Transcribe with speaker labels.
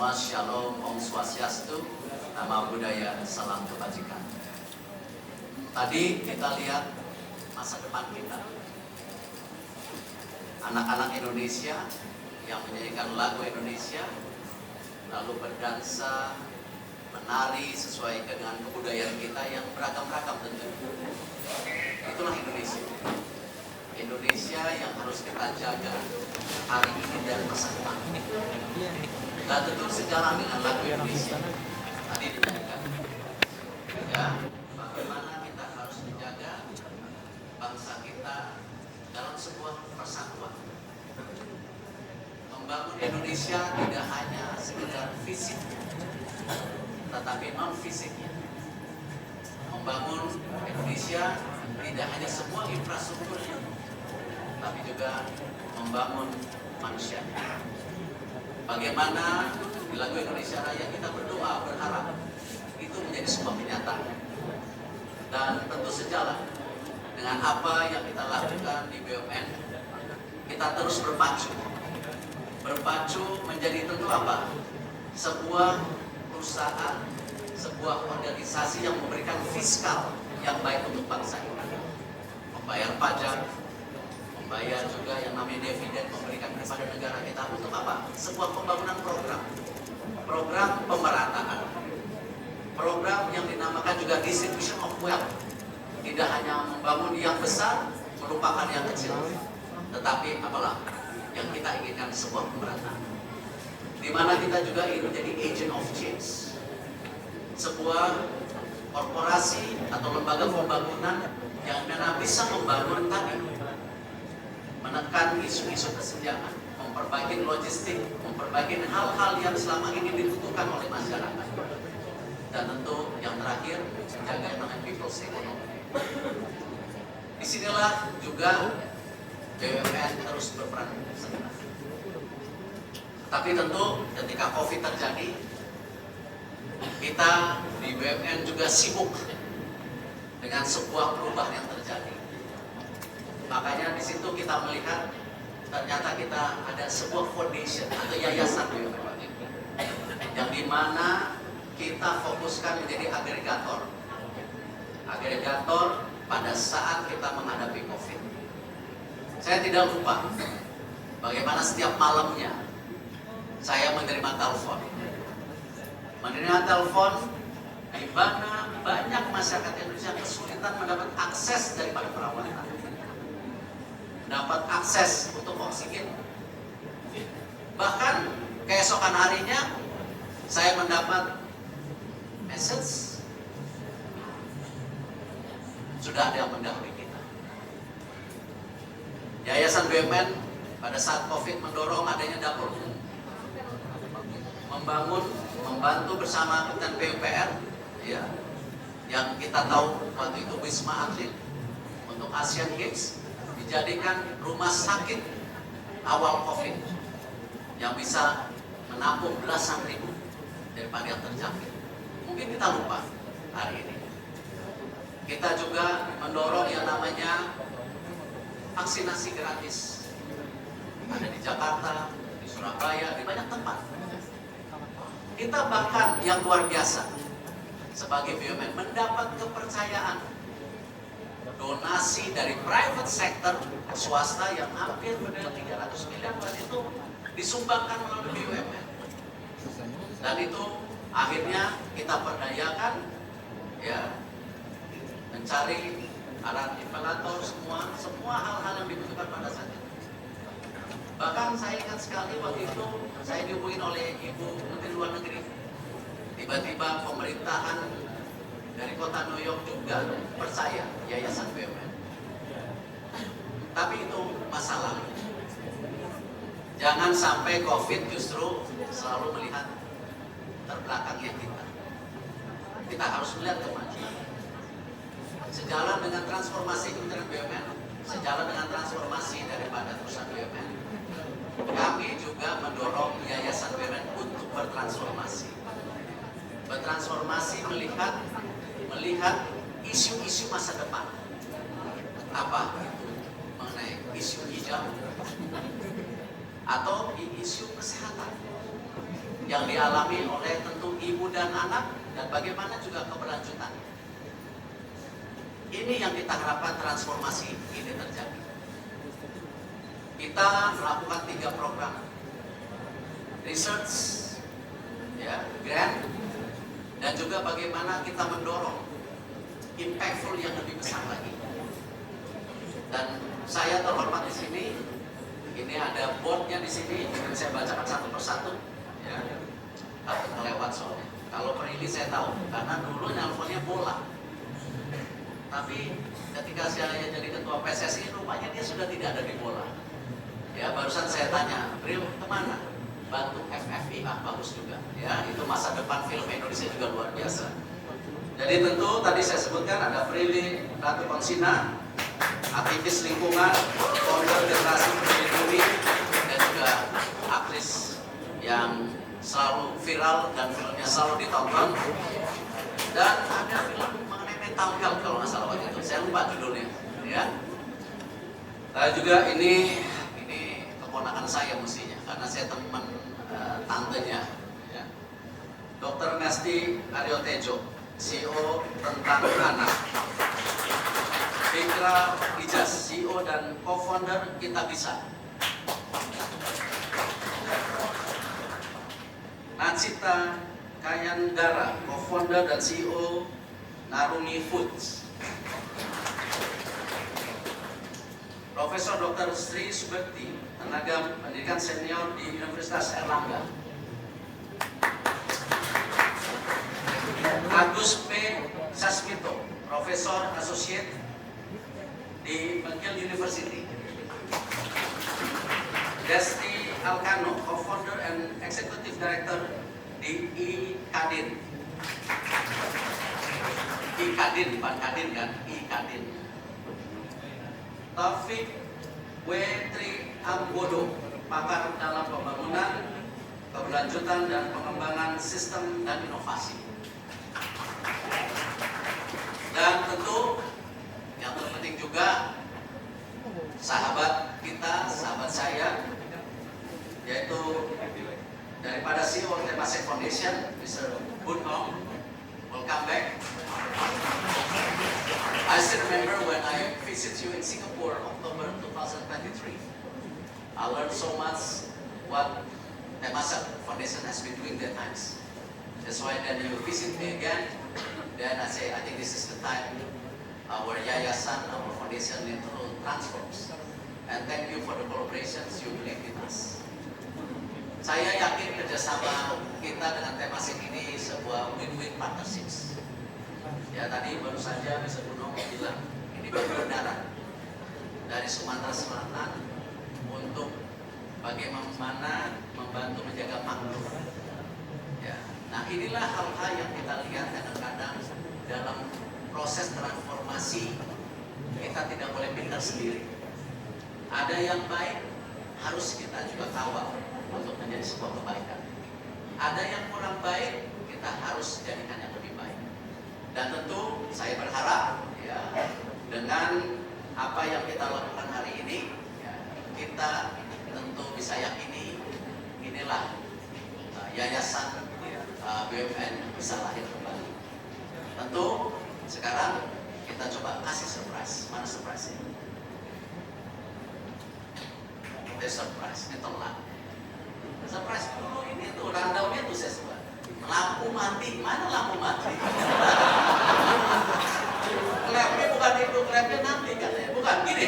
Speaker 1: Semua shalom, om swastiastu, nama budaya, salam kebajikan. Tadi kita lihat masa depan kita. Anak-anak Indonesia yang menyanyikan lagu Indonesia, lalu berdansa, menari sesuai dengan kebudayaan kita yang beragam-ragam tentu. Itulah Indonesia. Indonesia yang harus kita jaga hari ini dan masa depan. Dan tentu sejalan dengan lagu Indonesia tadi dinyanyikan. Ya, bagaimana kita harus menjaga bangsa kita dalam sebuah persatuan. Membangun Indonesia tidak hanya sekedar fisik, tetapi non fisiknya. Membangun Indonesia tidak hanya semua infrastrukturnya, tapi juga membangun manusia. Bagaimana di lagu Indonesia Raya kita berdoa, berharap itu menjadi sebuah kenyataan. Dan tentu sejalan dengan apa yang kita lakukan di BUMN, kita terus berpacu menjadi tentu apa? Sebuah perusahaan, sebuah organisasi yang memberikan fiskal yang baik untuk bangsa ini. Membayar pajak, membayar juga yang namanya dividen, memberikan kepada negara kita untuk apa? Sebuah pembangunan program pemerataan, program yang dinamakan juga distribution of wealth. Tidak hanya membangun yang besar, melupakan yang kecil, tetapi apalah yang kita inginkan sebuah pemerataan, di mana kita juga ingin menjadi agent of change, sebuah korporasi atau lembaga pembangunan yang mana bisa membangun tadi, menekan isu-isu kesenjangan, memperbaiki logistik, memperbaiki hal-hal yang selama ini dibutuhkan oleh masyarakat. Dan tentu yang terakhir, menjaga yang namanya people's economy. Disinilah juga BUMN terus berperan serta. Tapi tentu ketika COVID terjadi, kita di BUMN juga sibuk dengan sebuah perubahan yang terjadi. Makanya di situ kita melihat ternyata kita ada sebuah foundation atau yayasan BUMN yang dimana kita fokuskan menjadi agregator pada saat kita menghadapi COVID. Saya tidak lupa bagaimana setiap malamnya saya menerima telepon di mana banyak masyarakat Indonesia kesulitan mendapat akses daripada perawatan, dapat akses untuk oksigen. Bahkan keesokan harinya saya mendapat message sudah ada yang mendahului kita. Yayasan BUMN pada saat COVID mendorong adanya dapur umum, membantu bersama dengan PUPR, ya, yang kita tahu waktu itu Wisma Atlet untuk Asian Games dijadikan rumah sakit awal COVID yang bisa menampung belasan ribu daripada yang terjangkit. Mungkin kita lupa hari ini. Kita juga mendorong yang namanya vaksinasi gratis. Ada di Jakarta, di Surabaya, di banyak tempat. Kita bahkan yang luar biasa sebagai BUMN mendapat kepercayaan donasi dari private sector, swasta yang hampir bernilai 300 miliar itu disumbangkan melalui BUMN. Dan itu akhirnya kita perdayakan, ya, mencari alat ventilator, semua hal-hal yang dibutuhkan pada saat itu. Bahkan saya ingat sekali waktu itu saya dihubungin oleh Ibu Menteri Luar Negeri. Tiba-tiba pemerintahan dari kota New York juga percaya yayasan BUMN. Tapi itu masa lalu. Jangan sampai COVID justru selalu melihat terbelakangnya kita. Kita harus melihat ke maju. Sejalan dengan transformasi Kementerian BUMN, sejalan dengan transformasi daripada perusahaan BUMN, kami juga mendorong yayasan BUMN untuk bertransformasi. Bertransformasi melihat isu-isu masa depan. Apa itu? Mengenai isu hijau atau isu kesehatan. yang dialami oleh tentu ibu dan anak, dan bagaimana juga keberlanjutan. Ini yang kita harapkan transformasi ini terjadi. Kita melakukan 3 program research, ya, grant, dan juga bagaimana kita mendorong impactful yang lebih besar lagi. Dan saya terhormat di sini. Ini ada boardnya di sini. Saya bacakan satu persatu. Ya, takut kelewat soalnya. Kalau Prilly saya tahu, karena dulu nelfonnya bola. Tapi ketika saya jadi ketua PSSI, rupanya dia sudah tidak ada di bola. Ya, barusan saya tanya, Bril kemana? Bantu FFI, bagus juga. Ya, itu masa depan film Indonesia juga luar biasa. Jadi tentu tadi saya sebutkan ada Prilly Latuconsina, aktivis lingkungan, founder generasi peduli bumi, dan juga aktris yang selalu viral dan filmnya selalu ditonton. Dan ada film mengenai mental health kalau nggak salah waktu itu, saya lupa judulnya. Ya. Nah, juga ini keponakan saya mestinya, karena saya teman tantenya. Ya. Dr. Nesti Aryotejo, CEO Rentang Anak. Fikra Ijaz, CEO dan co-founder Kita Bisa. Nacita Kayandara, co-founder dan CEO Narumi Foods. Profesor Dr. Sri Subekti, tenaga pendidikan senior di Universitas Erlangga. Agus P. Sasmito, Profesor Associate di McGill University. Desti Alcano, co-founder and executive director di IKADIN. IKADIN, bukan Kadin kan? IKADIN. Taufik W. Tri Ambodo, pakar dalam pembangunan, keberlanjutan dan pengembangan sistem dan inovasi. Dan tentu yang terpenting juga sahabat kita, sahabat saya, yaitu daripada CEO Temasek Foundation, Mr. Boon Hong. Welcome back. I still remember when I visited you in Singapore, October 2023. I learned so much what Temasek Foundation has been doing that times. That's why then you visit me again. Then I say, I think this is the time our yayasan, our foundation need to transform. And thank you for the collaborations you believe in us. Saya yakin kerjasama kita dengan Temasek ini sebuah win-win partnerships. Ya, tadi baru saja Mr. Gunung bilang ini berbeda dari Sumatera Selatan untuk bagaimana membantu menjaga mangrove. Ya, nah inilah hal-hal yang kita lihat kadang-kadang dalam proses transformasi. Kita tidak boleh pintar sendiri. Ada yang baik harus kita juga kawal untuk menjadi sebuah kebaikan. Ada yang kurang baik, kita harus jadikan yang lebih baik. Dan tentu saya berharap ya, dengan apa yang kita lakukan hari ini, ya, kita tentu bisa yakini inilah yayasan BUMN bisa lahir kembali. Tentu sekarang kita coba kasih surprise. Mana surprise-nya? Itu surprise, ini telat. Surprise dulu ini tuh rundown-nya tuh saya sebut. Lampu mati, mana lampu mati? Klepnya bukan itu, klepnya nanti katanya. Bukan, gini.